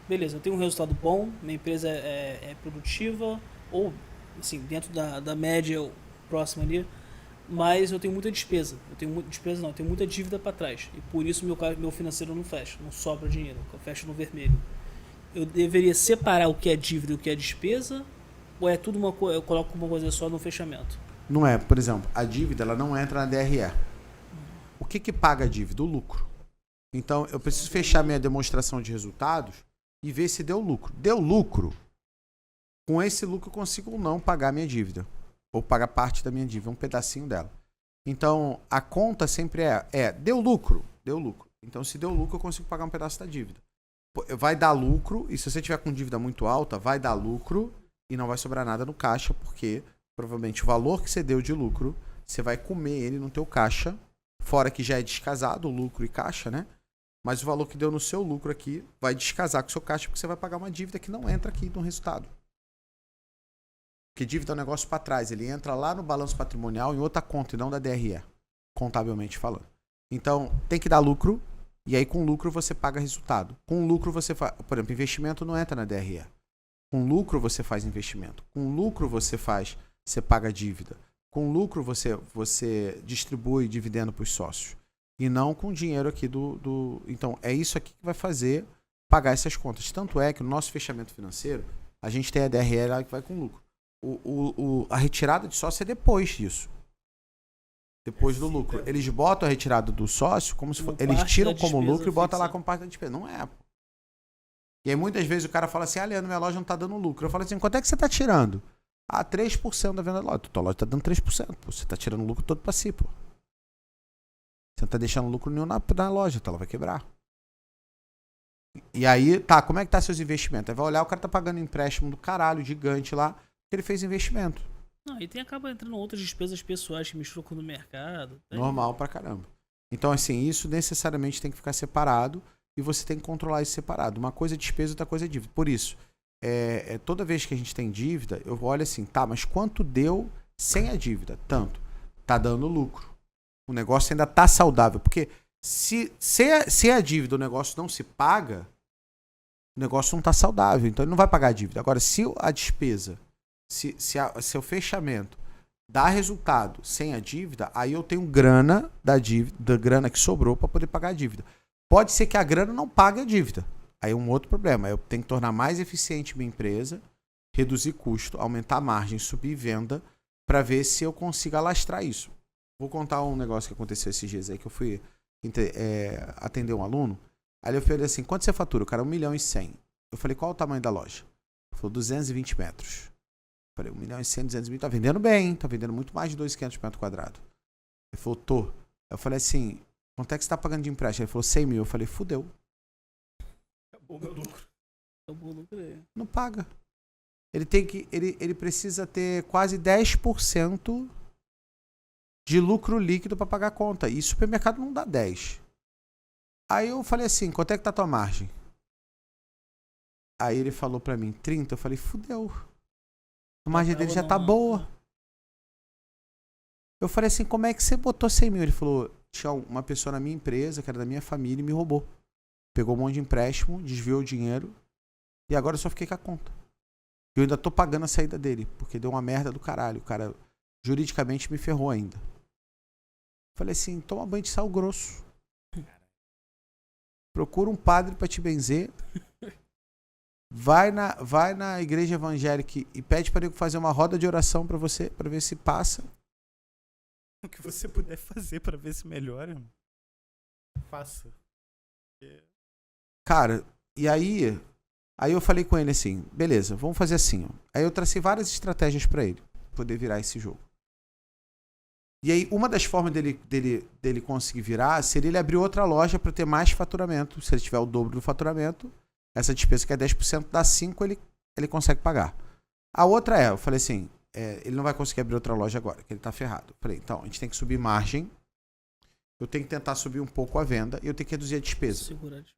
beleza, eu tenho um resultado bom, minha empresa é produtiva, ou assim, dentro da média próxima ali, mas eu tenho muita despesa. Eu tenho muita despesa não, eu tenho muita dívida para trás. E por isso meu financeiro não fecha, não sobra dinheiro, eu fecho no vermelho. Eu deveria separar o que é dívida e o que é despesa, ou é tudo uma coisa, eu coloco uma coisa só no fechamento? Não é, por exemplo, a dívida ela não entra na DRE. O que que paga a dívida? O lucro. Então, eu preciso fechar minha demonstração de resultados e ver se deu lucro. Deu lucro, com esse lucro eu consigo ou não pagar minha dívida. Ou pagar parte da minha dívida, um pedacinho dela. Então, a conta sempre deu lucro? Deu lucro. Então, se deu lucro, eu consigo pagar um pedaço da dívida. Vai dar lucro, e se você tiver com dívida muito alta, vai dar lucro e não vai sobrar nada no caixa, porque provavelmente o valor que você deu de lucro, você vai comer ele no teu caixa, fora que já é descasado o lucro e caixa, né? Mas o valor que deu no seu lucro aqui vai descasar com o seu caixa, porque você vai pagar uma dívida que não entra aqui no resultado. Porque dívida é um negócio para trás, ele entra lá no balanço patrimonial em outra conta e não da DRE, contabilmente falando. Então, tem que dar lucro, e aí com lucro você paga resultado. Com lucro você faz, por exemplo, investimento não entra na DRE. Com lucro você faz investimento. Com lucro você paga dívida. Com lucro você distribui dividendo para os sócios. E não com dinheiro aqui do. Então, é isso aqui que vai fazer pagar essas contas. Tanto é que no nosso fechamento financeiro, a gente tem a DRE lá que vai com lucro. A retirada de sócio é depois disso. Depois do lucro. Eles botam a retirada do sócio como se eles tiram como lucro e botam lá como parte da despesa. Não é, pô. E aí muitas vezes o cara fala assim, Leandro, minha loja não tá dando lucro. Eu falo assim, quanto é que você tá tirando? 3% da venda da loja. Tua loja tá dando 3%, pô. Você tá tirando o lucro todo pra si, pô. Você não tá deixando lucro nenhum na loja, ela vai quebrar. E aí, tá, como é que tá seus investimentos? Aí vai olhar, o cara tá pagando empréstimo do caralho, gigante lá, porque ele fez investimento. Não, e tem acaba entrando outras despesas pessoais que misturam no mercado. Normal pra caramba. Então, assim, isso necessariamente tem que ficar separado e você tem que controlar isso separado. Uma coisa é despesa, outra coisa é dívida. Por isso, toda vez que a gente tem dívida, eu olho assim, tá, mas quanto deu sem a dívida? Tanto. Tá dando lucro. O negócio ainda tá saudável. Porque se a dívida, o negócio não se paga, o negócio não tá saudável. Então ele não vai pagar a dívida. Agora, se a despesa, se o fechamento dá resultado sem a dívida, aí eu tenho grana da grana que sobrou para poder pagar a dívida. Pode ser que a grana não pague a dívida. Aí é um outro problema. Eu tenho que tornar mais eficiente minha empresa, reduzir custo, aumentar a margem, subir venda, para ver se eu consigo alastrar isso. Vou contar um negócio que aconteceu esses dias aí, que eu fui atender um aluno. Aí eu falei assim, quanto você fatura? O cara, 1.100.000. Eu falei, qual o tamanho da loja? Ele falou, 220 metros. Eu falei, 1.100.000, 200 mil, tá vendendo bem, tá vendendo muito mais de 2.500 metros quadrados. Ele falou, tô. Eu falei assim, quanto é que você tá pagando de empréstimo? Ele falou, 100 mil. Eu falei, fudeu. Acabou meu lucro. Acabou o lucro aí. Não paga. Ele precisa ter quase 10% de lucro líquido para pagar a conta. E supermercado não dá 10. Aí eu falei assim, quanto é que tá a tua margem? Aí ele falou para mim, 30. Eu falei, fudeu. A margem dele já tá boa. Eu falei assim, como é que você botou 100 mil? Ele falou, tinha uma pessoa na minha empresa, que era da minha família, e me roubou. Pegou um monte de empréstimo, desviou o dinheiro, e agora eu só fiquei com a conta. Eu ainda tô pagando a saída dele, porque deu uma merda do caralho. O cara juridicamente me ferrou ainda. Falei assim, toma banho de sal grosso. Procura um padre pra te benzer. Vai na igreja evangélica e pede para ele fazer uma roda de oração pra você, pra ver se passa. O que você puder fazer pra ver se melhora, faça. Cara, e aí eu falei com ele assim, beleza, vamos fazer assim. Ó. Aí eu tracei várias estratégias pra ele poder virar esse jogo. E aí uma das formas dele conseguir virar seria ele abrir outra loja para ter mais faturamento. Se ele tiver o dobro do faturamento, essa despesa que é 10% dá 5, ele consegue pagar. A outra eu falei assim, ele não vai conseguir abrir outra loja agora, que ele tá ferrado. Eu falei, então, a gente tem que subir margem, eu tenho que tentar subir um pouco a venda e eu tenho que reduzir a despesa. Segurante.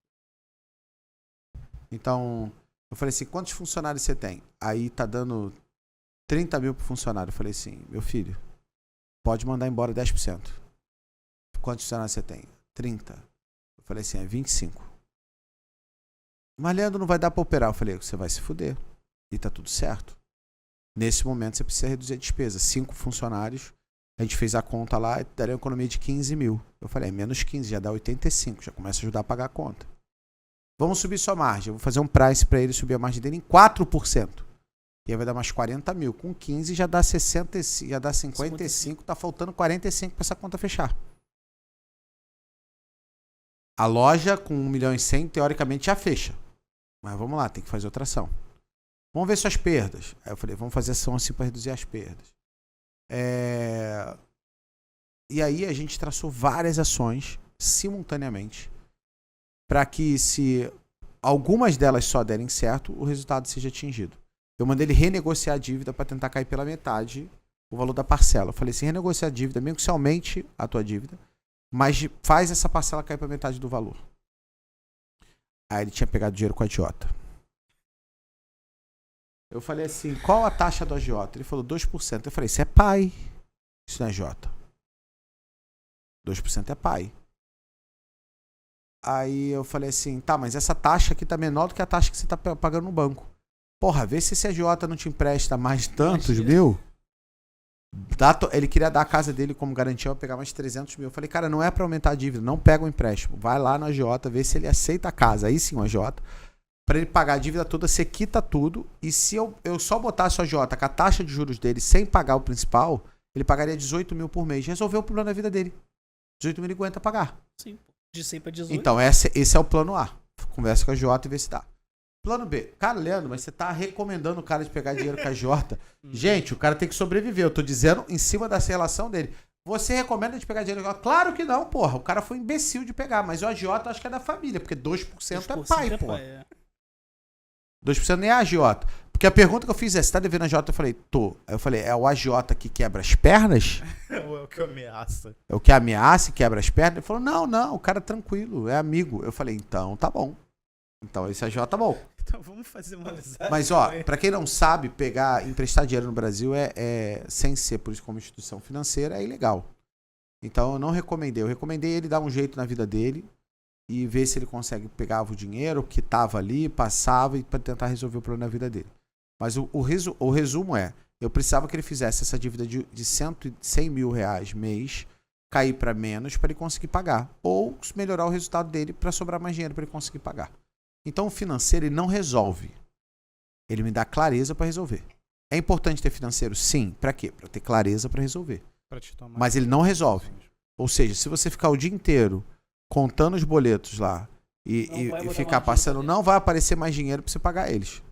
Então, eu falei assim, quantos funcionários você tem? Aí tá dando 30 mil pro funcionário. Eu falei assim, meu filho, pode mandar embora 10%. Quantos funcionários você tem? 30. Eu falei assim, 25. Mas, Leandro, não vai dar pra operar. Eu falei, você vai se fuder. E tá tudo certo. Nesse momento, você precisa reduzir a despesa. 5 funcionários, a gente fez a conta lá, daria uma economia de 15 mil. Eu falei, menos 15, já dá 85, já começa a ajudar a pagar a conta. Vamos subir sua margem. Eu vou fazer um price pra ele subir a margem dele em 4%. E aí vai dar mais 40 mil. Com 15 já dá 65, já dá 55, tá faltando 45 pra essa conta fechar. A loja com 1 milhão e 100, teoricamente, já fecha. Mas vamos lá, tem que fazer outra ação. Vamos ver suas perdas. Aí eu falei, vamos fazer ação assim para reduzir as perdas. E aí a gente traçou várias ações simultaneamente para que, se algumas delas só derem certo, o resultado seja atingido. Eu mandei ele renegociar a dívida para tentar cair pela metade o valor da parcela. Eu falei, se renegociar a dívida, mesmo que você aumente a tua dívida, mas faz essa parcela cair para metade do valor. Aí ele tinha pegado dinheiro com a agiota. Eu falei assim, qual a taxa do agiota? Ele falou 2%. Eu falei, isso é pai. Isso não é agiota. 2% é pai. Aí eu falei assim, tá, mas essa taxa aqui tá menor do que a taxa que você tá pagando no banco. Porra, vê se esse agiota não te empresta mais tantos mil. Ele queria dar a casa dele como garantia, eu pegar mais 300 mil. Eu falei, cara, não é pra aumentar a dívida, não pega o empréstimo. Vai lá no agiota, vê se ele aceita a casa. Aí sim o agiota. Pra ele pagar a dívida toda, você quita tudo. E se eu só botasse o agiota com a taxa de juros dele sem pagar o principal, ele pagaria 18 mil por mês. Resolveu o problema da vida dele. 18 mil ele aguenta pagar. Sim, de 100 para 18. Então esse é o plano A. Conversa com a agiota e vê se dá. Plano B. Cara, Leandro, mas você tá recomendando o cara de pegar dinheiro com a agiota. Gente, o cara tem que sobreviver. Eu tô dizendo em cima dessa relação dele. Você recomenda de pegar dinheiro com a agiota? Claro que não, porra. O cara foi imbecil de pegar. Mas o agiota eu acho que é da família. Porque 2% é pai, porra. 2% nem é agiota. Porque a pergunta que eu fiz é, você tá devendo a agiota? Eu falei, tô. Aí eu falei, é o agiota que quebra as pernas? É o que ameaça. É o que ameaça e quebra as pernas? Ele falou, não, o cara é tranquilo, é amigo. Eu falei, então tá bom. Então esse agiota tá bom. Então vamos fazer uma amizade. Mas ó, pra quem não sabe, emprestar dinheiro no Brasil sem ser por isso como instituição financeira, é ilegal. Então eu não recomendei. Eu recomendei ele dar um jeito na vida dele e ver se ele consegue pegar o dinheiro que tava ali, passava e para tentar resolver o problema da vida dele. Mas o resumo é, eu precisava que ele fizesse essa dívida de 100 mil reais mês cair para menos para ele conseguir pagar. Ou melhorar o resultado dele para sobrar mais dinheiro para ele conseguir pagar. Então o financeiro ele não resolve. Ele me dá clareza para resolver. É importante ter financeiro? Sim. Para quê? Para ter clareza para resolver. Mas ele não resolve. Ou seja, se você ficar o dia inteiro contando os boletos lá e ficar passando, não vai aparecer mais dinheiro para você pagar eles.